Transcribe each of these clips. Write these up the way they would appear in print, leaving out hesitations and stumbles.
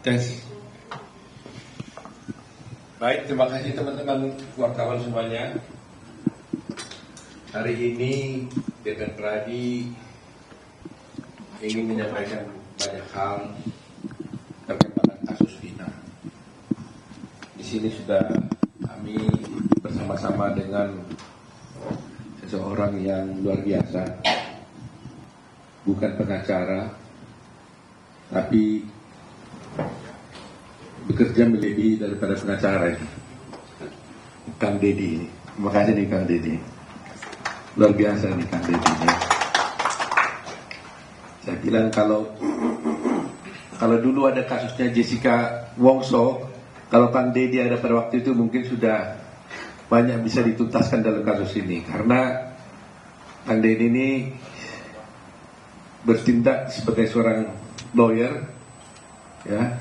Tes. Baik, terima kasih teman-teman wartawan semuanya. Hari ini dengan Pradi ingin menyampaikan banyak hal terkait dengan kasus Vina. Di sini sudah kami bersama-sama dengan seseorang yang luar biasa, bukan pengacara, tapi bekerja melebihi daripada pengacara ini, Kang Deddy ini. Terima kasih nih Kang Deddy, luar biasa nih Kang Deddy ini. Saya bilang kalau dulu ada kasusnya Jessica Wongso, kalau Kang Deddy ada pada waktu itu mungkin sudah banyak bisa dituntaskan dalam kasus ini, karena Kang Deddy ini bertindak sebagai seorang lawyer, ya,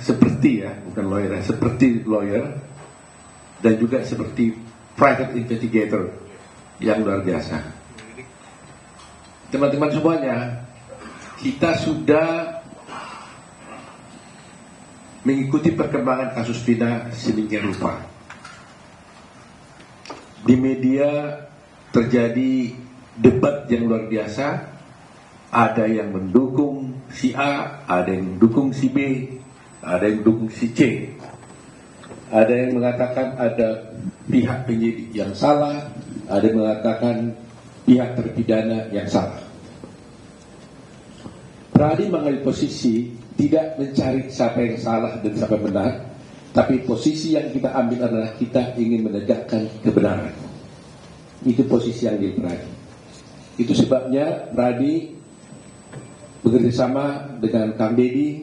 bukan lawyer, seperti lawyer, dan juga seperti private investigator yang luar biasa. Teman-teman semuanya, kita sudah mengikuti perkembangan kasus Vina sedemikian rupa. Di media terjadi debat yang luar biasa. Ada yang mendukung si A, ada yang mendukung si B, ada yang mendukung si C. Ada yang mengatakan ada pihak penyidik yang salah, ada yang mengatakan pihak terpidana yang salah. Pradi mengambil posisi tidak mencari siapa yang salah dan siapa yang benar, tapi posisi yang kita ambil adalah kita ingin menegakkan kebenaran. Itu posisi yang di Pradi. Itu sebabnya Pradi bekerjasama dengan Kang Deddy,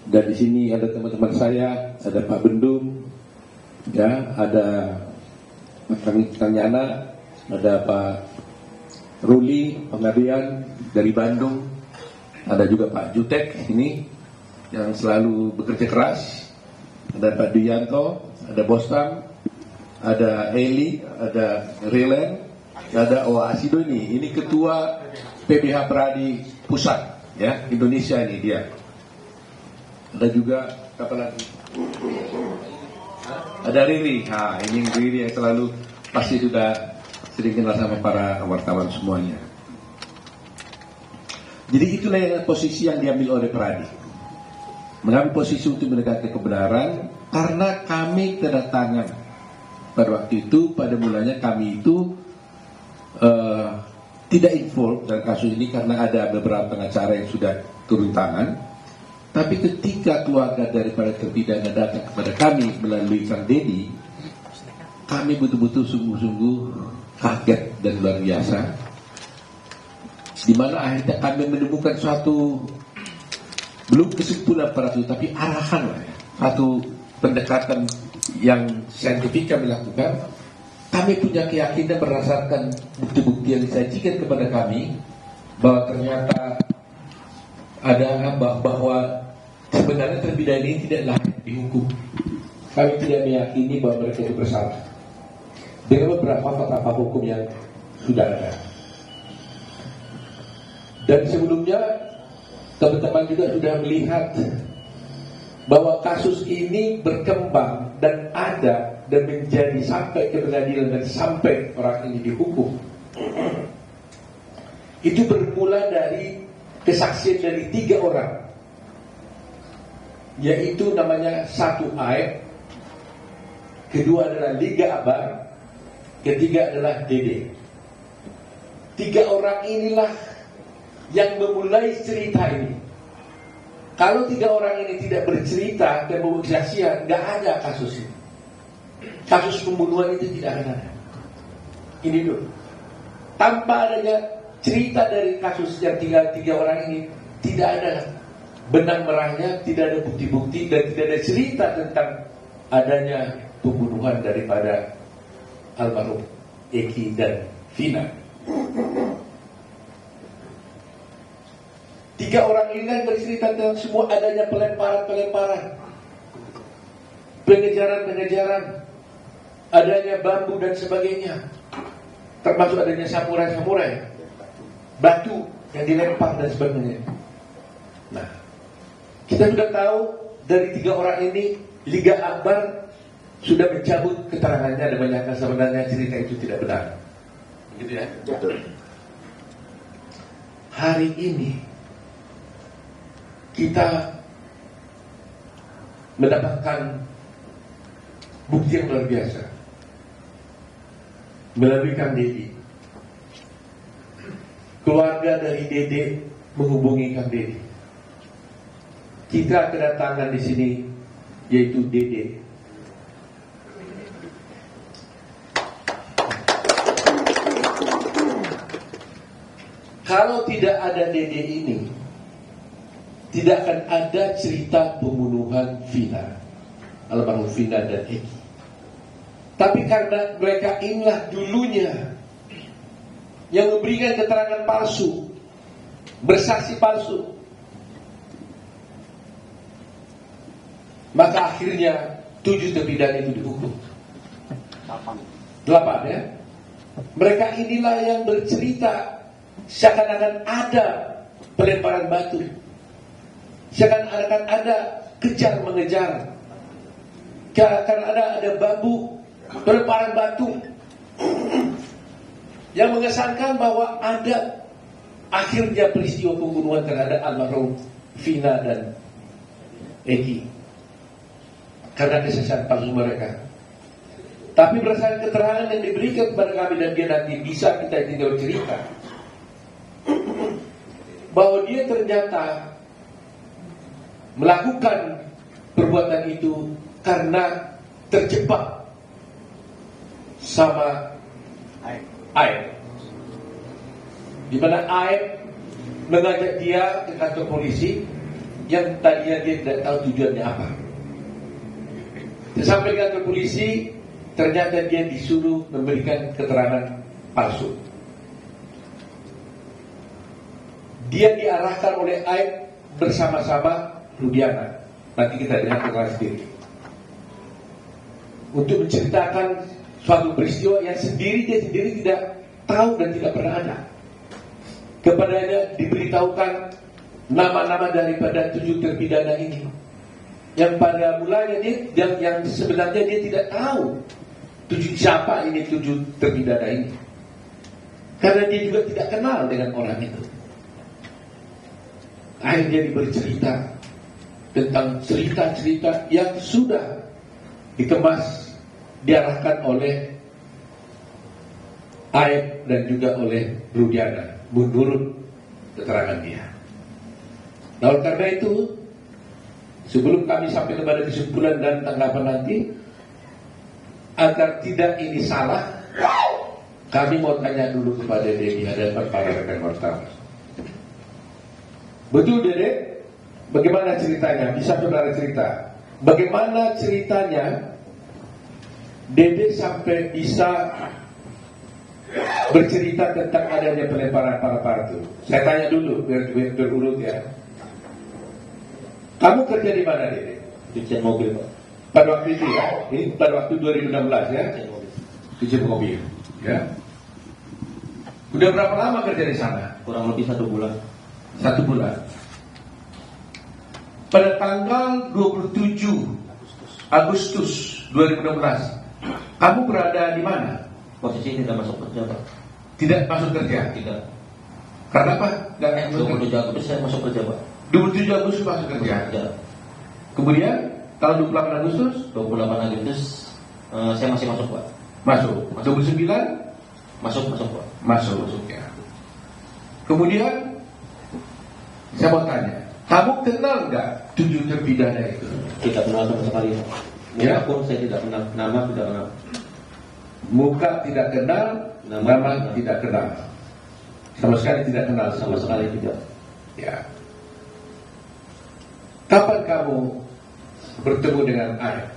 dan di sini ada teman-teman saya, ada Pak Bendung, ya, ada Kang Yana, ada Pak Ruli Pengabdian dari Bandung, ada juga Pak Jutek ini yang selalu bekerja keras, ada Pak Duyanto, ada Bostam, ada Eli, ada Rilen, ada Asido ini ketua PBH Pradi Pusat, ya, Indonesia ini dia. Ada juga apa lagi? Ada Riri. Ini Riri yang selalu pasti sudah sering kenal sama para wartawan semuanya. Jadi itulah yang posisi yang diambil oleh Pradi. Mengambil posisi untuk menegakkan kebenaran, karena kami kedatangan pada waktu itu, pada mulanya kami itu tidak involved dalam kasus ini karena ada beberapa pengacara yang sudah turun tangan. Tapi ketika keluarga daripada terpidana datang kepada kami melalui Kang Deddy, kami betul-betul sungguh-sungguh kaget dan luar biasa. Di mana akhirnya kami menemukan suatu, belum kesimpulan pada itu, tapi arahan lah ya, satu pendekatan yang saintifik kami lakukan. Kami punya keyakinan berdasarkan bukti-bukti yang disajikan kepada kami bahwa ternyata ada bahwa sebenarnya terpidana ini tidak layak dihukum. Kami tidak meyakini bahwa mereka itu bersalah dengan beberapa fakta hukum yang sudah ada. Dan sebelumnya teman-teman juga sudah melihat bahwa kasus ini berkembang dan ada dan menjadi sampai ke pengadilan dan sampai orang ini dihukum. Itu bermula dari kesaksian dari 3 orang, yaitu namanya satu Aib, kedua adalah Liga Abar, ketiga adalah Dede. 3 orang inilah yang memulai cerita ini. Kalau 3 orang ini tidak bercerita dan membuat kesaksian, nggak ada kasus ini. Kasus pembunuhan itu tidak akan ada. Ini dulu. Tanpa adanya cerita dari kasus yang tinggal 3 orang ini, tidak ada benang merahnya, tidak ada bukti-bukti, dan tidak ada cerita tentang adanya pembunuhan daripada almarhum Eki dan Vina. 3 orang ini kan bercerita tentang semua adanya pelemparan, pengejaran, adanya bambu dan sebagainya, termasuk adanya samurai, batu yang dilempar dan sebagainya. Nah, kita sudah tahu dari 3 orang ini Liga Akbar sudah mencabut keterangannya dan menyatakan sebenarnya cerita itu tidak benar. Gitu ya. Hari ini kita mendapatkan bukti yang luar biasa melalui Kang Deddy. Keluarga dari Dede menghubungi Kang Deddy. Kita kedatangan di sini yaitu Dede. Kalau tidak ada Dede ini, tidak akan ada cerita pembunuhan Vina, almarhum Vina dan Eki. Tapi karena mereka inilah dulunya yang memberikan keterangan palsu, bersaksi palsu, maka akhirnya 7 terpidana itu dihukum. 8 ya. Mereka inilah yang bercerita seakan-akan ada pelemparan batu, seakan-akan ada kejar mengejar, seakan ada bambu, pelemparan batu, yang mengesankan bahwa ada akhirnya peristiwa pembunuhan terhadap almarhum Vina dan Eki karena kesaksian palsu mereka. Tapi berdasarkan keterangan yang diberikan kepada kami dan dia nanti bisa kita tinggal cerita bahwa dia ternyata melakukan perbuatan itu karena terjebak sama Aib. Di mana Aib mengajak dia ke kantor polisi yang tadinya dia tidak tahu tujuannya apa. Sampai ke kantor polisi, ternyata dia disuruh memberikan keterangan palsu. Dia diarahkan oleh Aib bersama-sama Rudiana. Nanti kita lihat keterangan sendiri. Untuk menceritakan suatu peristiwa yang dia sendiri tidak tahu dan tidak pernah ada. Kepadanya diberitahukan nama-nama daripada 7 terpidana ini, yang pada mulanya dia yang sebenarnya dia tidak tahu siapa ini 7 terpidana ini, karena dia juga tidak kenal dengan orang itu. Akhirnya dia bercerita tentang cerita-cerita yang sudah dikemas, diarahkan oleh Aib dan juga oleh Rudiana menurut keterangan dia. Nah, oleh karena itu, sebelum kami sampai kepada kesimpulan dan tanggapan nanti, agar tidak ini salah, kami mau tanya dulu kepada Dede di hadapan para rekan wartawan. Betul Dede? Bagaimana ceritanya? Bisa saudara cerita? Bagaimana ceritanya Dede sampai bisa bercerita tentang adanya pelemparan para itu? Saya tanya dulu biar berurut ya. Kamu kerja di mana Dede? Cucian mobil Pak. Pada waktu itu ya? Ini pada waktu 2016 ya? Cucian mobil. Ya. Udah berapa lama kerja di sana? Kurang lebih 1 bulan. 1 bulan. Pada tanggal 27 Agustus 2016, kamu berada di mana? Posisi tidak masuk kerja Pak. Tidak masuk kerja? Tidak. Karena apa? 27 Agustus saya masuk kerja Pak. 27 Agustus masuk kerja. Kemudian tanggal 28 Agustus? 28 Agustus saya masih masuk Pak. Masuk. 29? Masuk Pak. Masuk ya. Kemudian saya mau tanya, kamu kenal nggak 7 terpidana itu? Tidak kenal sama sekali Pak. Ya. Pun saya tidak kenal, nama tidak kenal. Muka tidak kenal, nama tidak kenal. Sama sekali tidak kenal. Sama sekali tidak. Ya. Kapan kamu bertemu dengan Aib?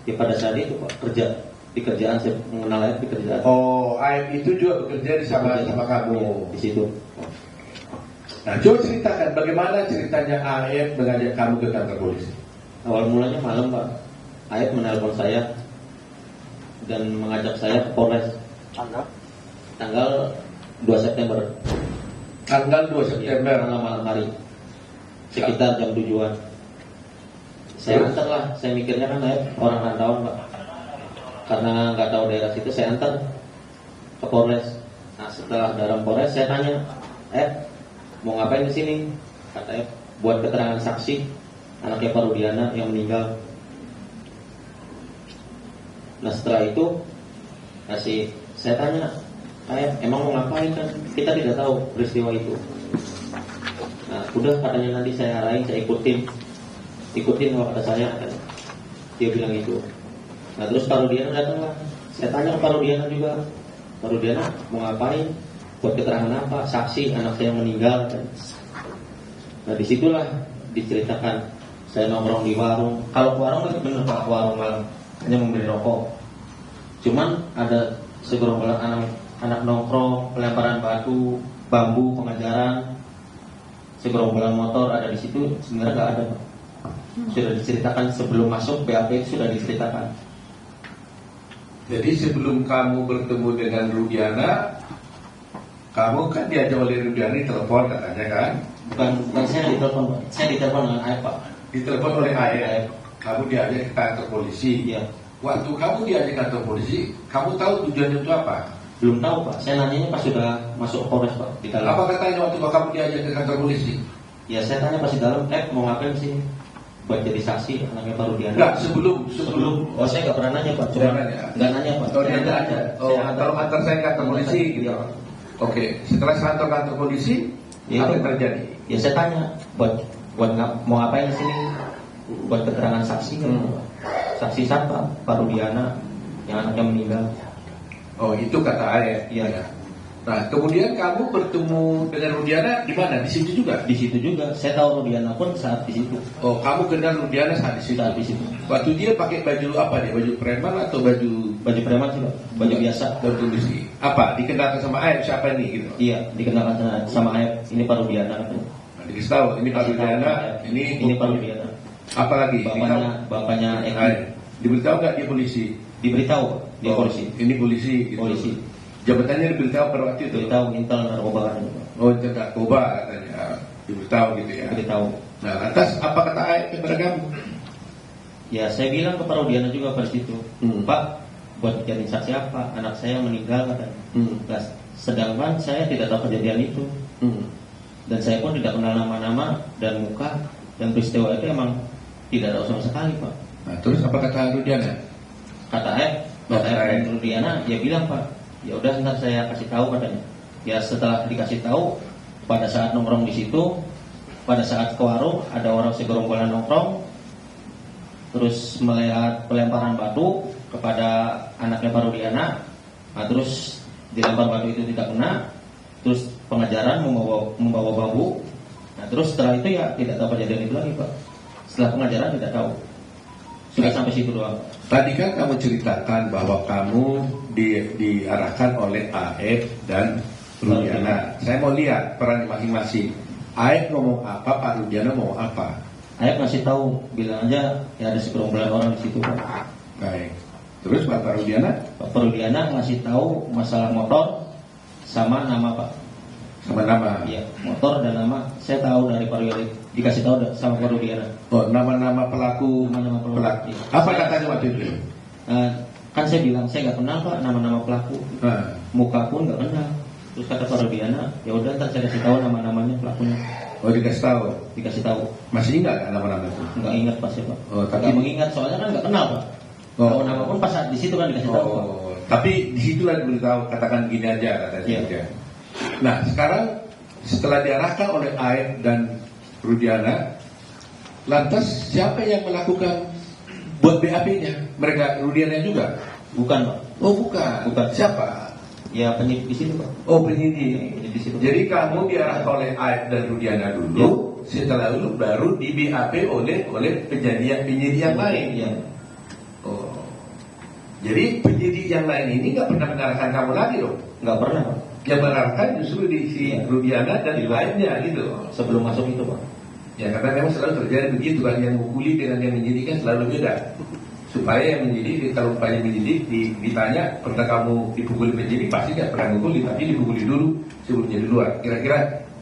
Ya pada saat itu Pak, kerja di kerjaan, saya mengenal Aib di kerjaan. Oh, Aib itu juga bekerja sama kamu. Ya, di situ. Nah, coba ceritakan bagaimana ceritanya Aib mengajak kamu ke kantor polisi. Awal mulanya malam Pak, Aib menelpon saya dan mengajak saya ke Polres. Tanggal 2 September. Tanggal 2 September. Malam hari. Sekitar jam 7-an. Saya antar lah, saya mikirnya kan orang rantauan Pak. Karena nggak tahu daerah situ, saya antar ke Polres. Nah setelah dalam Polres saya tanya, mau ngapain di sini? Kata buat keterangan saksi anaknya Pak Rudiana yang meninggal. Nah setelah itu saya tanya, emang mau ngapain kan? Kita tidak tahu peristiwa itu. Nah udah katanya nanti saya arahin, saya ikutin kalau kata saya. Dia bilang itu. Nah terus Pak Rudiana datang lah. Saya tanya ke Pak Rudiana juga, Pak Rudiana mau ngapain? Buat keterangan apa? Saksi anak saya meninggal kan? Nah disitulah diceritakan saya nongkrong di warung. Kalau warung kan bener Pak, warung malam hanya membeli rokok. Cuman ada segerombolan anak nongkrong, pelemparan batu, bambu, pengajaran, segerombolan motor ada di situ. Sebenarnya nggak ada Pak. Sudah diceritakan sebelum masuk BAP itu sudah diceritakan. Jadi sebelum kamu bertemu dengan Rudiana, kamu kan diajak oleh Rudiana di telepon katanya kan? Bukan saya ditelepon Pak. Saya ditelepon dengan Aep Pak. Ditelepon oleh Aep. Kamu diajak ke kantor polisi. Iya. Waktu kamu diajak ke kantor polisi, kamu tahu tujuannya itu apa? Belum tahu Pak. Saya nanyanya pas sudah masuk Polres Pak di dalam. Apa katanya waktu kamu diajak ke kantor polisi? Ya saya tanya pas di dalam, mau ngapain sih? Buat jadi saksi anaknya Pak Rudiana. Enggak, sebelum. Oh saya nggak pernah nanya Pak. Cuma nggak nanya Pak. Oh dia nggak ada. Oh kalau kantor saya kantor polisi gitu. Oke, setelah kantor polisi, ya, apa yang terjadi? Ya saya tanya, mau ngapain di sini? Buat keterangan saksi kan? Saksi siapa? Pak Rudiana yang anaknya meninggal. Oh itu kata Aep. Iya. Nah kemudian kamu bertemu dengan Rudiana di mana? Di situ juga? Di situ juga. Saya tahu Rudiana pun saat di situ. Oh kamu kenal Rudiana saat di situ? Saat di situ. Waktu dia pakai baju apa dia? Baju preman atau baju preman sih Pak? Baju biasa. Baju polisi. Apa? Dikenalkan sama Aep siapa ini gitu? Iya, dikenalkan sama Aep. Ini Pak Rudiana katanya. Nah, dikasih tahu ini Pak Rudiana, ini Pak Rudiana. Apa lagi? Bapaknya Eki. Diberitahu nggak dia polisi? Diberitahu dia polisi. Ini polisi. Gitu. Polisi. Jabatannya diberitahu pada waktu itu. Diberitahu intel narkoba katanya. Oh intel narkoba katanya. Diberitahu gitu ya. Diberitahu. Nah lantas apa kata Aep kepada kamu? Ya saya bilang ke Pak Rudiana juga pada situ. Pak, buat jadi saksi apa? Anak saya meninggal katanya. Nah, sedangkan saya tidak tahu kejadian itu. Dan saya pun tidak kenal nama-nama dan muka dan peristiwa itu emang tidak tahu sama sekali Pak. Nah terus apa kata Rudiana? Kata Aep dan Rudiana dia bilang Pak, ya udah ntar saya kasih tahu katanya. Ya setelah dikasih tahu, pada saat nongkrong di situ, pada saat ke warung ada orang segerombolan nongkrong, terus melihat pelemparan batu kepada anaknya Pak Rudiana. Nah terus dilempar batu itu tidak kena, terus pengajaran membawa bambu. Nah terus setelah itu ya tidak tahu kejadian itu lagi Pak. Setelah pengajaran tidak tahu. Sudah sampai situ doang. Tadi kan kamu ceritakan bahwa kamu diarahkan oleh Aep dan Rudiana. Saya mau lihat peran masing-masing. Aep ngomong apa, Pak Rudiana ngomong apa? Aep ngasih tahu, bilang aja ya ada segerombolan orang di situ Pak. Baik. Terus Pak Rudiana? Pak Rudiana ngasih tahu masalah motor sama nama Pak. Sama nama? Iya, motor dan nama. Saya tahu dari Pak Rudiana, dikasih tahu sama Pak Rudiana. Oh, nama-nama pelaku. Nama-nama pelaku. Iya. Apa katanya waktu itu? Kan saya bilang saya nggak kenal Pak nama-nama pelaku. Muka pun nggak kenal. Terus kata Pak Rudiana, ya udah ntar saya kasih tahu nama-namanya pelakunya. Oh dikasih tahu? Dikasih tahu. Masih ingat kan nama-nama itu? Nggak ingat pas ya Pak. Oh, tapi nggak mengingat soalnya kan nggak kenal Pak. Kalau nama pun pas di situ kan dikasih tahu Pak. Tapi di situlah diberitahu, katakan gini aja katanya. Iya. Nah sekarang setelah diarahkan oleh Aep dan Rudiana, lantas siapa yang melakukan buat BAP-nya? Mereka Rudiana juga? Bukan Pak. Oh bukan. Siapa? Ya penyidik di situ Pak. Oh penyidik. Di situ. Jadi kamu diarahkan oleh Aep dan Rudiana dulu, ya. Setelah itu baru di BAP oleh penyidik yang lain. Ya. Oh. Jadi penyidik yang lain ini nggak pernah mengarahkan kamu lagi dong? Nggak pernah Pak. Yang mengarahkan justru di si Rudiana dan lainnya gitu. Sebelum masuk itu Pak. Ya karena memang selalu terjadi begitu kan, yang mengukuli dengan yang menyidik kan selalu beda. Supaya yang menyidik, kalau upaya menyidik ditanya pernah kamu dipukuli penyidik, pasti nggak pernah mengukuli, tapi dipukuli dulu sebelum jadi luar. Kira-kira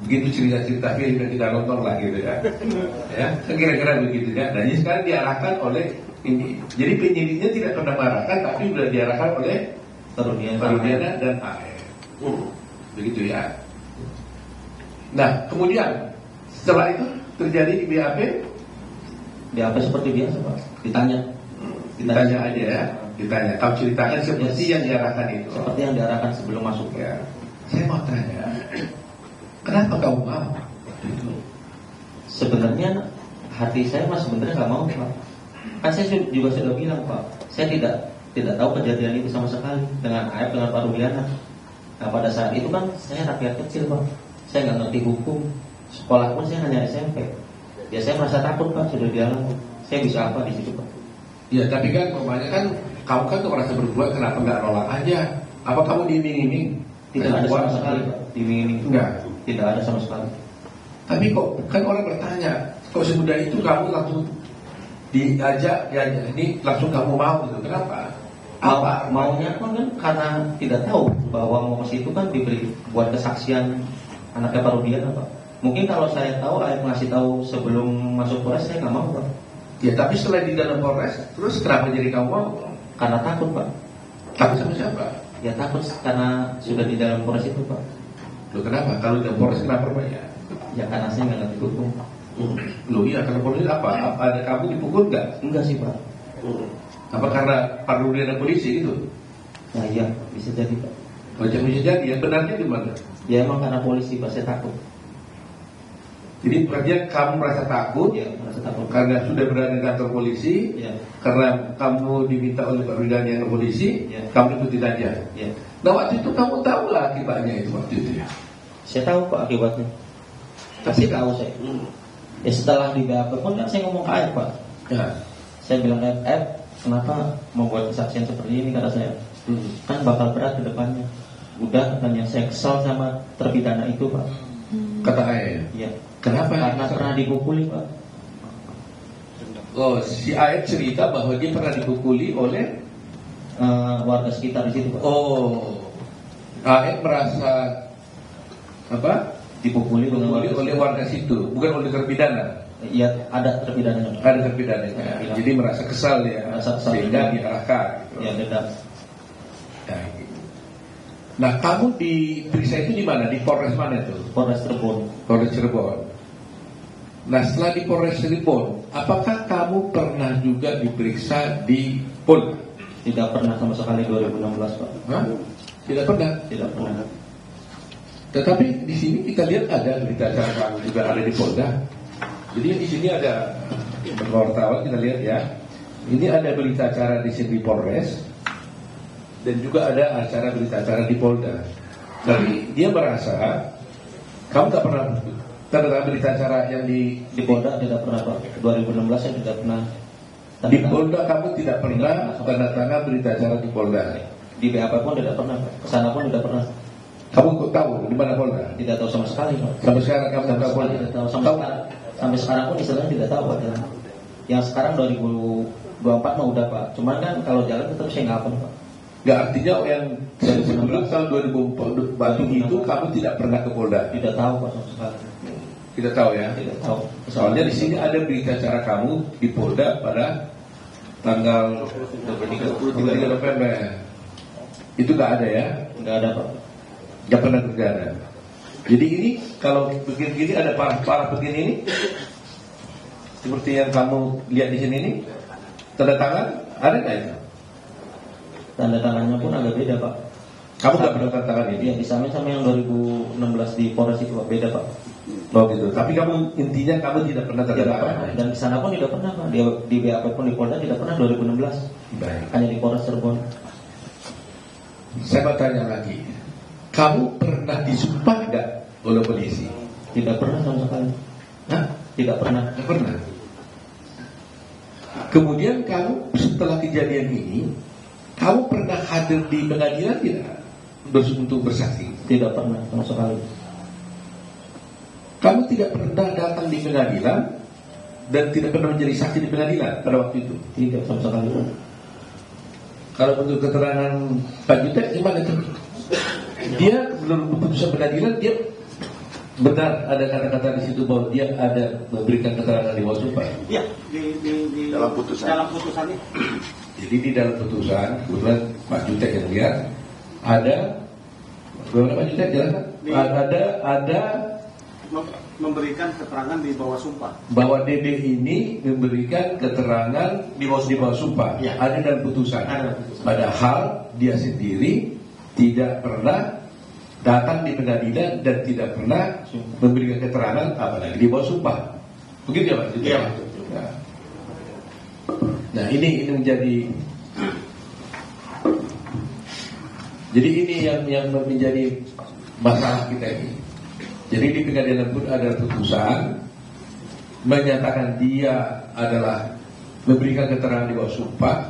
begitu cerita-cerita film yang kita nonton lah gitu ya. Ya, kan kira-kira begitu ya. Dan ini sekarang diarahkan oleh ini. Jadi penyidiknya tidak pernah mengarahkan, tapi sudah diarahkan oleh Parudiana dan AR. Begitu ya. Nah, kemudian setelah itu terjadi di BAP. BAP seperti biasa Pak. Ditanya aja ya. Ditanya. Kamu ceritakan seperti yang diarahkan itu. Seperti yang diarahkan sebelum masuk ya. Saya mau tanya, kenapa kamu mau? Sebenarnya hati saya mas sebenarnya nggak mau Pak. Kan saya juga sudah bilang Pak, saya tidak tahu kejadian itu sama sekali dengan AF dengan Parudiana. Nah pada saat itu kan saya rakyat kecil Pak, saya nggak ngerti hukum, sekolah pun saya hanya SMP. Ya saya merasa takut Pak, sudah di alam. Saya bisa apa di situ Pak? Ya tapi kan rumahnya kan kamu kan merasa berbuat, kenapa nggak nolak aja? Apa kamu diiming-iming? Tidak ada sama sekali Pak, diiming-iming. Enggak. Tidak ada sama sekali. Tapi kok kan orang bertanya, kok semudah itu kamu langsung diajak ini langsung kamu mau gitu? Kenapa? Maunya pun kan karena tidak tahu bahwa mau ke situ kan diberi buat kesaksian anaknya Parudiana Pak. Mungkin kalau saya tahu, ayah ngasih tahu sebelum masuk Polres, saya nggak mau Pak. Ya tapi setelah di dalam Polres, terus kenapa jadi kamu mau? Karena takut Pak. Takut sama siapa? Ya takut karena sudah di dalam Polres itu Pak. Loh kenapa? Kalau di dalam Polres kenapa banyak? Ya karena saya nggak ngerti hukum. Loh iya, karena Polres apa? Ada kamu dipukul nggak? Enggak sih Pak. Apa karena Parudiana polisi itu? Nah iya, bisa jadi Pak. Macam bisa jadi, yang benarnya di mana? Ya emang karena polisi Pak, saya takut. Jadi berarti kamu merasa takut, Ya merasa takut. karena sudah berada di kantor polisi, Ya. karena kamu diminta oleh Pak Parudiana yang polisi, Ya. kamu ikutin aja. Ya. Nah waktu itu kamu tahu lah akibatnya itu waktu itu ya. Saya tahu Pak akibatnya. Pasti tahu saya. Ya setelah di BAP pun kan saya ngomong ke Ayah Pak. Ya. Saya bilang kenapa membuat kesaksian seperti ini, kata saya. Kan bakal berat ke depannya. Udah katanya, saya kesal sama terpidana itu Pak. Kata ayah. Iya. Kenapa? Karena pernah dipukuli Pak. Oh, si ayah cerita bahwa dia pernah dipukuli oleh Warga sekitar di situ Pak. oh, ayah merasa apa? Dipukuli Oleh warga situ, bukan oleh terpidana. Iya, ada terpidananya Pak. Ada terpidananya. Terpidana. Jadi merasa kesal ya, Merasa kesal. sehingga diarahkan. Gitu. Ya beda. Ya, gitu. Nah, kamu diperiksa itu di mana? Di Polres mana itu? Polres Cirebon. Polres Cirebon. Nah, setelah di Polres Cirebon, apakah kamu pernah juga diperiksa di Polda? Tidak pernah sama sekali 2016 Pak. Hah? Tidak pernah. Tidak pernah. Tetapi di sini kita lihat ada berita acara kamu juga ada di Polda. Jadi di sini ada wartawan, kita lihat ya. Ini ada berita acara di sini di Polres dan juga ada acara berita acara di Polda. Tapi dia merasa kamu tak pernah tanda tangan berita acara yang di Polda tidak pernah Pak. 2016 saya tidak pernah. di Polda kamu tidak pernah tanda tangan berita acara di Polda. Di BAP pun tidak pernah Pak. Kesana pun tidak pernah. Kamu kok tahu di mana Polda? Tidak tahu sama sekali Pak. Sampai sekarang kamu Sampai tidak tahu sekali Polda. tidak tahu sampai sekarang pun istilahnya tidak tahu Pak. Yang sekarang 2024 mah udah Pak. Cuman kan kalau jalan tetap saya nggak hafal Pak. Nggak, artinya yang sebelum tahun 2004 itu kamu tidak pernah ke Polda. Tidak tahu Pak sama sekali. Tidak tahu ya. Tidak tahu. Soalnya di sini ada berita acara kamu di Polda pada tanggal 23 November. Itu nggak ada ya? Nggak ada Pak. Nggak pernah terjadi. Jadi ini kalau begini ada parah-parah begini ini, seperti yang kamu lihat di sini ini, tanda tangan ada nggak itu? Tanda tangannya pun agak beda Pak. Kamu nggak pernah tanda tangan ini? Iya, disamain sama yang 2016 di Polres itu Pak. Beda Pak. Oh gitu. Tapi kamu intinya kamu tidak pernah tanda Tidak tangan. pernah. Dan di sana pun tidak pernah Pak. Di BAP pun di Polda tidak pernah 2016. Baik. Hanya di Polres Cirebon. Saya mau tanya lagi. Kamu pernah disumpah nggak oleh polisi? Tidak pernah sama sekali. Hah? Tidak pernah. Nggak pernah. Kemudian kamu setelah kejadian ini, kamu pernah hadir di pengadilan tidak? Untuk bersaksi? Tidak pernah sama sekali. Kamu tidak pernah datang di pengadilan dan tidak pernah menjadi saksi di pengadilan pada waktu itu? Tidak sama sekali. Kalau menurut keterangan Pak Jutek gimana itu? Dia belum keputusan pengadilan, dia Benar ada kata-kata di situ bahwa dia ada memberikan keterangan di bawah sumpah. Iya, di dalam putusan. Dalam putusan ini. Jadi di dalam putusan, kebetulan Pak Jutek yang lihat ada bagaimana Pak Jutek jelaskan? Ada Memberikan keterangan di bawah sumpah. bahwa Dede ini memberikan keterangan di bawah sumpah. Ya. Ada dalam putusan. Ada dalam putusan. Padahal dia sendiri tidak pernah datang di pengadilan dan tidak pernah memberikan keterangan apalagi di bawah sumpah. Begitu ya Pak? Iya, betul. Ya. Nah ini menjadi, jadi ini yang menjadi masalah kita ini. Jadi di pengadilan pun ada putusan menyatakan dia adalah memberikan keterangan di bawah sumpah,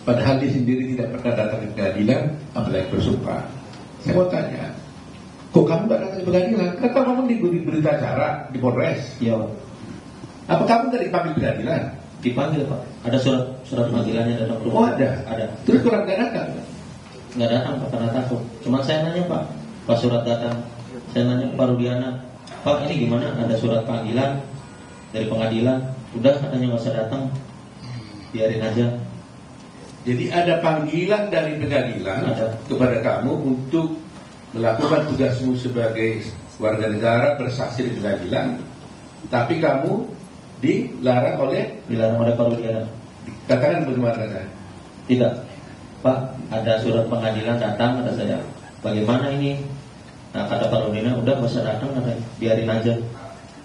padahal dia sendiri tidak pernah datang ke pengadilan, apalagi bersumpah. Saya mau tanya, kok kamu gak datang ke pengadilan? Kenapa kamu diberi berita acara di Polres? Iya, Apa kamu gak dipanggil pengadilan? dipanggil Pak. Ada surat panggilannya datang. Oh ada? Ada. Terus kurang gak datang? Nggak datang Pak karena takut. Cuma saya nanya Pak, pas surat datang, saya nanya ke Pak Rudiana, Pak ini gimana? Ada surat panggilan dari pengadilan, udah katanya nggak usah datang, biarin aja. Jadi ada panggilan dari pengadilan Ada. kepada kamu untuk melakukan tugasmu sebagai warga negara bersaksi di pengadilan, tapi kamu dilarang Dilarang oleh Pak Rudiana. katakan bagaimana kan? Tidak, Pak, ada surat pengadilan datang, kata saya. Bagaimana ini? Nah, kata Pak Rudiana, udah nggak usah datang, katanya, biarin aja.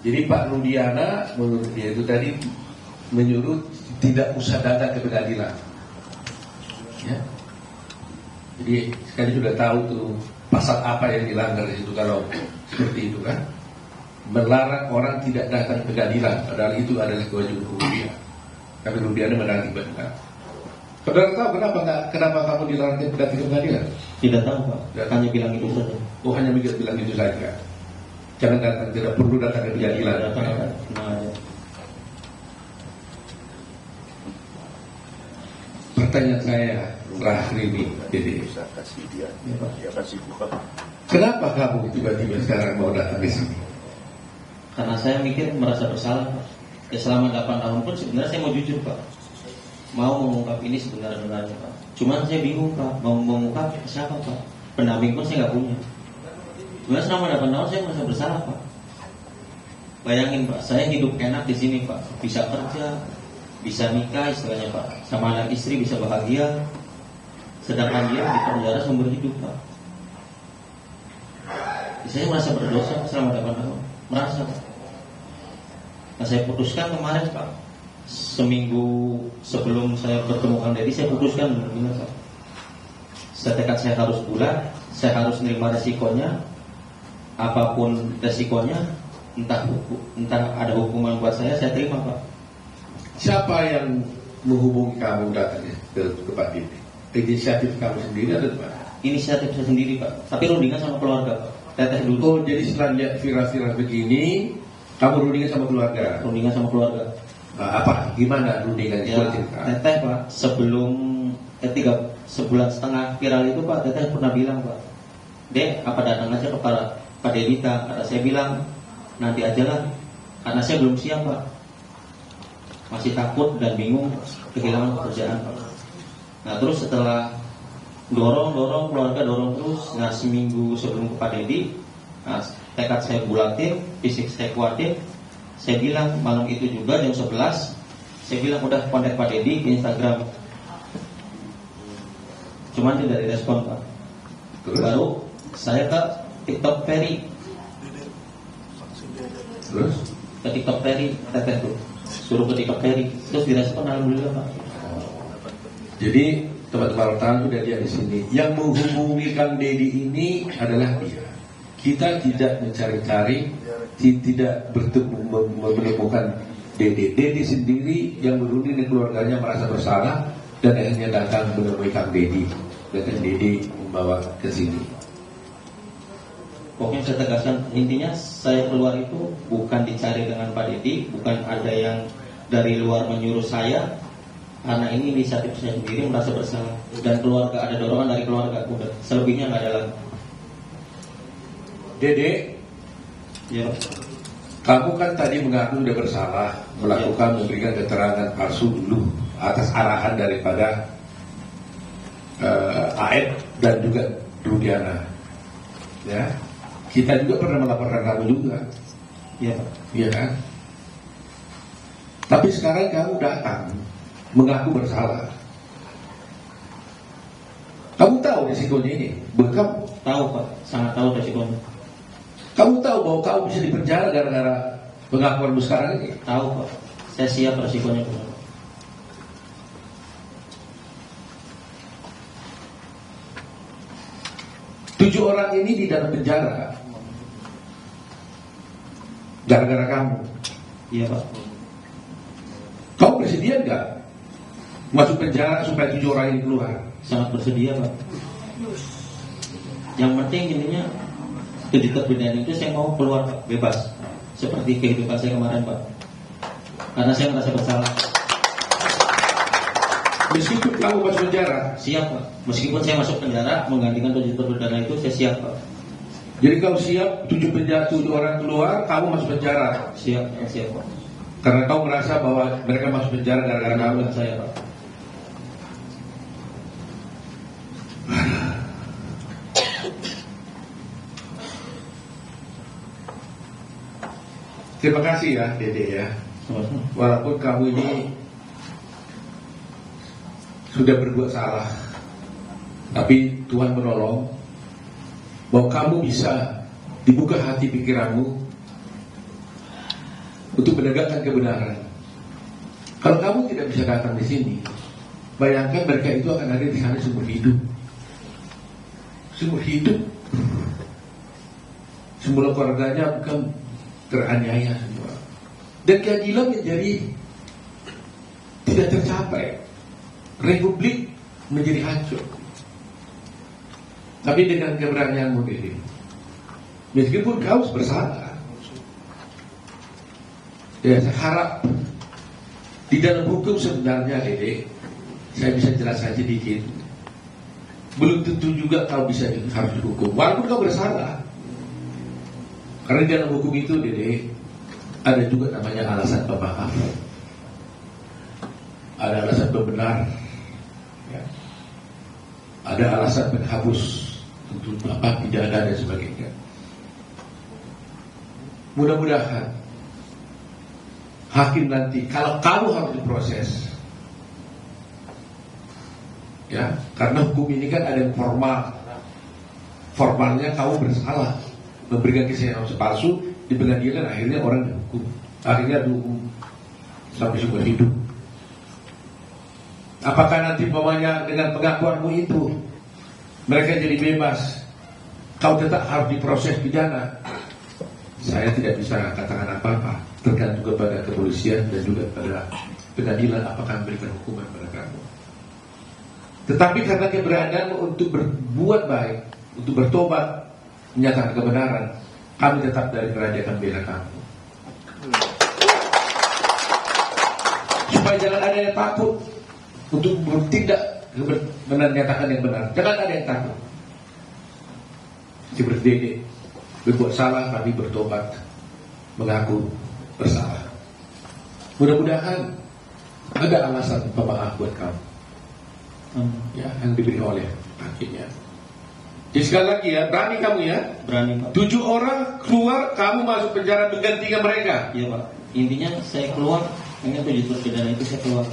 Jadi Pak Rudiana menurut dia itu tadi menyuruh tidak usah datang ke pengadilan. Ya. Jadi sekali sudah tahu tuh pasal apa yang dilanggar di situ kalau seperti itu kan, melarang orang tidak datang ke pengadilan, padahal itu adalah kewajiban hukum dia. Tapi Rudiana menang tiba-tiba. Saudara tahu kenapa kamu dilarang datang ke pengadilan? Tidak tahu Pak, hanya bilang itu saja. Oh hanya bilang itu saja. Jangan datang, tidak perlu datang ke pengadilan. Datang, tenang aja. Pertanyaan saya terakhir ini, jadi Bisa kasih dia kasih buka. kenapa kamu tiba-tiba sekarang mau datang di sini? Karena saya mikir merasa bersalah Pak. Ya selama 8 tahun pun sebenarnya saya mau jujur Pak, mau mengungkap ini sebenarnya Pak. Cuman saya bingung Pak, mau mengungkap ke siapa Pak? Pendamping pun saya nggak punya. Sebenarnya selama 8 tahun saya merasa bersalah Pak. Bayangin Pak, saya hidup enak di sini Pak, bisa kerja, bisa nikah istilahnya Pak, sama anak istri bisa bahagia, sedangkan dia di penjara seumur hidup Pak. Saya merasa berdosa selama 8 tahun, merasa Pak. Nah saya putuskan kemarin Pak, seminggu sebelum saya bertemu Kang Deddy, saya putuskan benar-benar Pak. Setekad saya harus bulat, saya harus menerima resikonya, apapun resikonya, entah ada hukuman buat saya terima Pak. Siapa yang menghubungi kamu datang ke Pak Deddy? Inisiatif kamu sendiri atau gimana? Inisiatif saya sendiri Pak, tapi rundingan sama keluarga Pak. Teteh dulu. Oh jadi setelah lihat viral-viral begini, kamu rundingan sama keluarga? Rundingan sama keluarga. Apa? Gimana rundingan itu? Ya, Teteh Pak, sebelum sebulan setengah viral itu Pak, Teteh pernah bilang Pak, Dek, apa datang aja ke Pak Dedita? Kata saya bilang, nanti aja lah, karena saya belum siap Pak, masih takut dan bingung kehilangan pekerjaan Pak. Nah terus setelah dorong keluarga dorong terus, nah seminggu sebelum ke Pak Deddy, nah, tekad saya bulatin, fisik saya kuatin. Saya bilang malam itu juga jam 11, saya bilang udah kontak Pak Deddy di Instagram, cuman tidak direspon Pak. Baru saya ke TikTok Ferry, Terus? ke TikTok Ferry, Teteh tuh suruh ke TikTok Ferry, terus direspon alhamdulillah Pak. Jadi teman-teman wartawan sudah lihat di sini. Yang menghubungi Kang Deddy ini adalah dia. Kita tidak mencari-cari, tidak menemukan Deddy. Deddy sendiri yang berunding dengan keluarganya merasa bersalah dan akhirnya datang menemui Kang Deddy. Dan Kang Deddy membawa ke sini. Pokoknya saya tegaskan, intinya saya keluar itu bukan dicari dengan Pak Deddy, bukan ada yang dari luar menyuruh saya. Karena ini inisiatif saya sendiri, merasa bersalah. Dan keluarga, ada dorongan dari keluarga, udah selebihnya nggak ada lagi. Dede, Ya. Kamu kan tadi mengaku sudah bersalah melakukan memberikan keterangan palsu dulu atas arahan daripada AF dan juga Rudiana. Ya, kita juga pernah melaporkan kamu juga. Ya, Pak. Iya kan? Tapi sekarang kamu datang mengaku bersalah. Kamu tahu risikonya ini? Kamu Tahu, Pak. Sangat tahu resikonya. kamu tahu bahwa kamu bisa dipenjara gara-gara pengakuanmu sekarang ini? Tahu, Pak. Saya siap resikonya, Pak. 7 orang ini di dalam penjara gara-gara kamu. Iya, Pak. Kamu bersedia nggak masuk penjara supaya 7 orang ini keluar? Sangat bersedia, Pak. Yang penting intinya 7 terpidana itu saya mau keluar, Pak, bebas. Seperti kehidupan saya kemarin, Pak. Karena saya merasa bersalah. Meskipun kamu masuk penjara, Siap, Pak. Meskipun saya masuk penjara menggantikan 7 terpidana itu, saya siap, Pak. jadi kau siap 7 orang keluar, kamu masuk penjara Siap, siap, Pak. karena kau merasa bahwa mereka masuk penjara gara-gara kamu. Bukan saya, Pak. Terima kasih ya, Dede ya. Sama-sama. Walaupun kamu ini sudah berbuat salah, tapi Tuhan menolong bahwa kamu bisa dibuka hati pikiranmu untuk menegakkan kebenaran. Kalau kamu tidak bisa datang di sini, bayangkan mereka itu akan ada di sana seumur hidup. Seumur hidup. Semula keluarganya bukan teraniaya semua. Dan keadilan menjadi tidak tercapai. Republik menjadi hancur. Tapi dengan keberanianmu ini, meskipun kau bersalah, ya saya harap di dalam hukum sebenarnya, Dede, saya bisa jelaskan sedikit. Belum tentu juga kau bisa harus dihukum, walaupun kau bersalah. Karena di dalam hukum itu, Dede, ada juga namanya alasan pemaaf, ada alasan pembenar, ya. Ada alasan penghapus untuk pidana dan sebagainya. Mudah-mudahan hakim nanti, kalau kamu harus diproses, ya, karena hukum ini kan ada yang formal. Formalnya kamu bersalah memberikan kesaksian palsu di pengadilan, akhirnya orang dihukum, akhirnya dihukum sampai seumur hidup. Apakah nanti umpamanya dengan pengakuanmu itu mereka jadi bebas, kau tetap harus diproses pidana? Saya tidak bisa katakan apa-apa, tergantung kepada kepolisian dan juga pada pengadilan apakah memberikan hukuman pada kamu. Tetapi karena keberanianmu untuk berbuat baik, untuk bertobat, menyatakan kebenaran, kami tetap dari kerajaan akan bela kamu. Supaya jangan ada yang takut untuk bertindak menyatakan yang benar. Jangan ada yang takut. Seperti Dede, berbuat salah tapi bertobat, mengaku bersalah. Mudah-mudahan ada alasan pemaaf buat kamu, ya, yang diberi oleh hakimnya. Jadi sekali lagi ya, berani kamu ya. Berani, Pak. 7 orang keluar, kamu masuk penjara menggantikan mereka. Iya, Pak. Intinya saya keluar, dengan 7 terpidana itu saya keluar.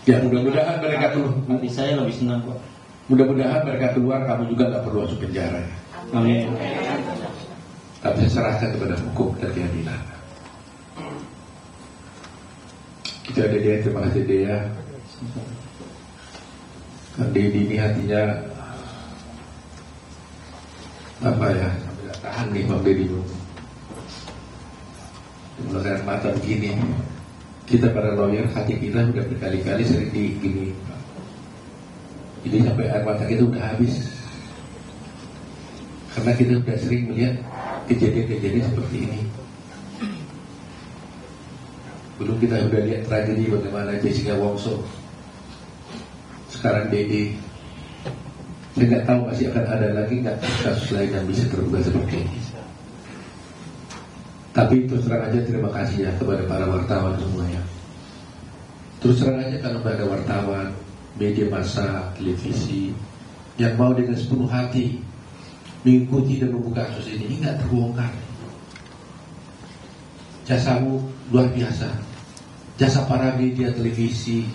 Ya, mudah-mudahan mereka keluar. Nanti saya lebih senang, Pak. Mudah-mudahan mereka keluar, kamu juga nggak perlu masuk penjara. Amin. Tapi saya serahkan kepada hukum dan keadilan. Kita ada dia, terima kasih dia. Kan Dedi ini hatinya apa ya, sampai gak tahan nih Bang Dedi bu. Menggunakan mata begini, kita para lawyer hati kita udah berkali-kali sering digini. Jadi sampai air mata kita udah habis, karena kita udah sering melihat kejadian-kejadian seperti ini. Belum kita udah lihat tragedi bagaimana Jessica Wongso, sekarang Dede. Saya nggak tahu masih akan ada lagi nggak kasus lain yang bisa terbuka seperti ini. Tapi terus terang aja terima kasih ya kepada para wartawan semuanya. Terus terang aja kalau ada wartawan, media massa, televisi yang mau dengan sepenuh hati mengikuti dan membuka kasus ini nggak terbongkar. Jasamu luar biasa. Jasa para media televisi,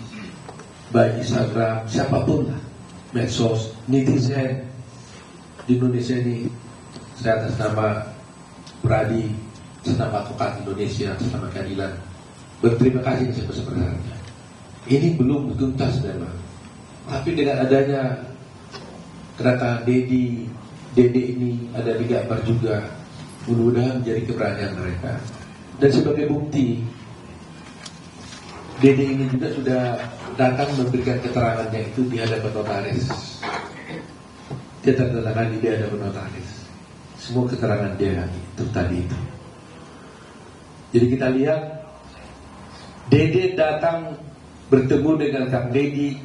baik Instagram, siapapun lah, medsos, netizen di Indonesia ini. Saya atas nama Pradi, atas nama Advokat Indonesia, atas nama keadilan, berterima kasih sebesar-besarnya. Ini belum tuntas memang, tapi dengan adanya kedatangan Dede ini ada di gambar juga, mudah-mudahan menjadi keberanian mereka. Dan sebagai bukti, Dede ini juga sudah datang memberikan keterangannya itu di hadapan notaris. Dia tertandatangani di hadapan notaris. Semua keterangan dia itu tadi itu. Jadi kita lihat Dede datang bertemu dengan Kang Dedi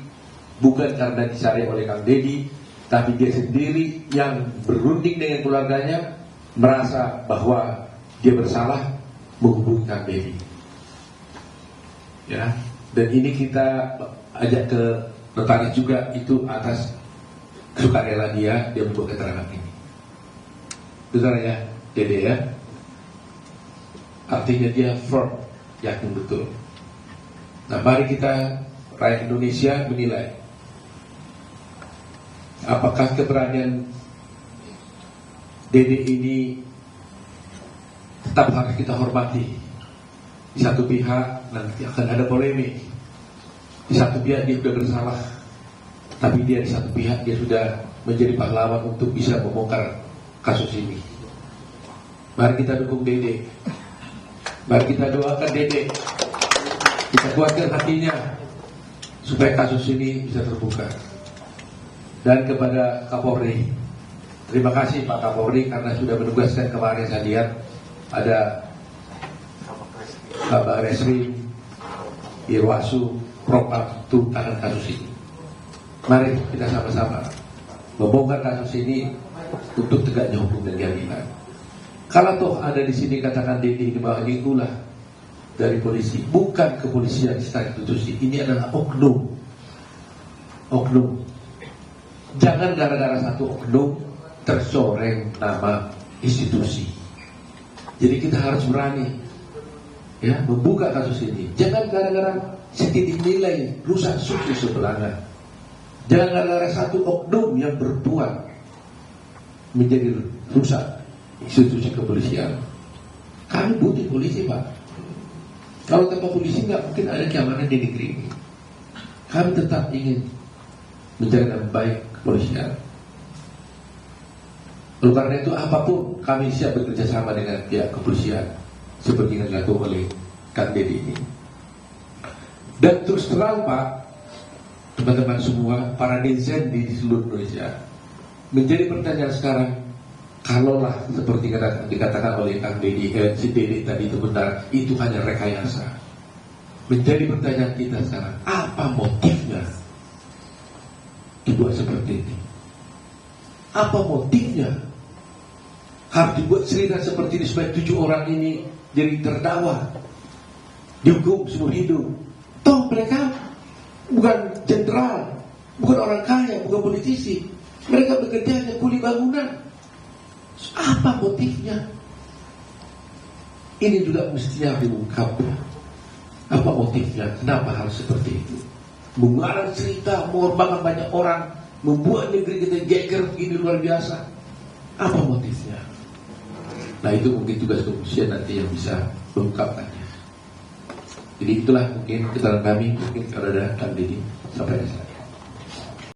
bukan karena disari oleh Kang Dedi, tapi dia sendiri yang berunding dengan keluarganya, merasa bahwa dia bersalah, menghubungi Kang Dedi. Ya, dan ini kita ajak ke notaris juga, itu atas sukarela dia membuat keterangan ini. Betul ya, Dede ya. Artinya dia fraud, yakin betul. Nah, mari kita rakyat Indonesia menilai apakah keberanian Dede ini tetap harus kita hormati. Di satu pihak nanti akan ada polemik, di satu pihak dia sudah bersalah, tapi dia di satu pihak dia sudah menjadi pahlawan untuk bisa membongkar kasus ini. Mari kita dukung Dede, mari kita doakan Dede, kita kuatkan hatinya supaya kasus ini bisa terbuka. Dan kepada Kapolri, terima kasih Pak Kapolri karena sudah menugaskan kemarin saya lihat ada Bapak Resri, Irwasu, Propam untuk tahan kasus ini. Mari kita sama-sama membongkar kasus ini untuk tegaknya hukum dan keadilan. Kalau toh ada di sini katakan Dedi di bawah itulah dari polisi, bukan kepolisian secara institusi, ini adalah oknum. Oknum. Jangan gara-gara satu oknum tercoreng nama institusi. Jadi kita harus berani ya membuka kasus ini. Jangan gara-gara setitik nilai rusak sukses sebelahnya. Jangan gara-gara satu oknum yang berbuat menjadi rusak institusi kepolisian. Kami butuh polisi Pak. Kalau tanpa polisi nggak mungkin ada keamanan di negeri ini. Kami tetap ingin menjaga baik kepolisian. Oleh karena itu apapun kami siap bekerja sama dengan pihak kepolisian seperti yang dilakukan oleh Kang Dedi ini. Dan terus terang Pak, teman-teman semua, para netizen di seluruh Indonesia, menjadi pertanyaan sekarang, kalaulah seperti dikatakan oleh Kang Dedi, si Dedi tadi itu benar, itu hanya rekayasa. Menjadi pertanyaan kita sekarang, apa motifnya dibuat seperti ini? Apa motifnya harus dibuat cerita seperti ini supaya 7 orang ini jadi terdakwa, dihukum seumur hidup? Toh mereka bukan jenderal, bukan orang kaya, bukan politisi. Mereka bekerja hanya kuli bangunan. Apa motifnya? Ini juga mestinya diungkap. Apa motifnya? Kenapa harus seperti itu? Mengarang cerita, mengorbankan banyak orang, membuat negeri kita geger begini luar biasa. Apa motifnya? Nah itu mungkin tugas kepolisian nanti yang bisa mengungkapkannya. Jadi itulah mungkin keterangan kami, mungkin kalau ada Kang Dedi sampai di sana.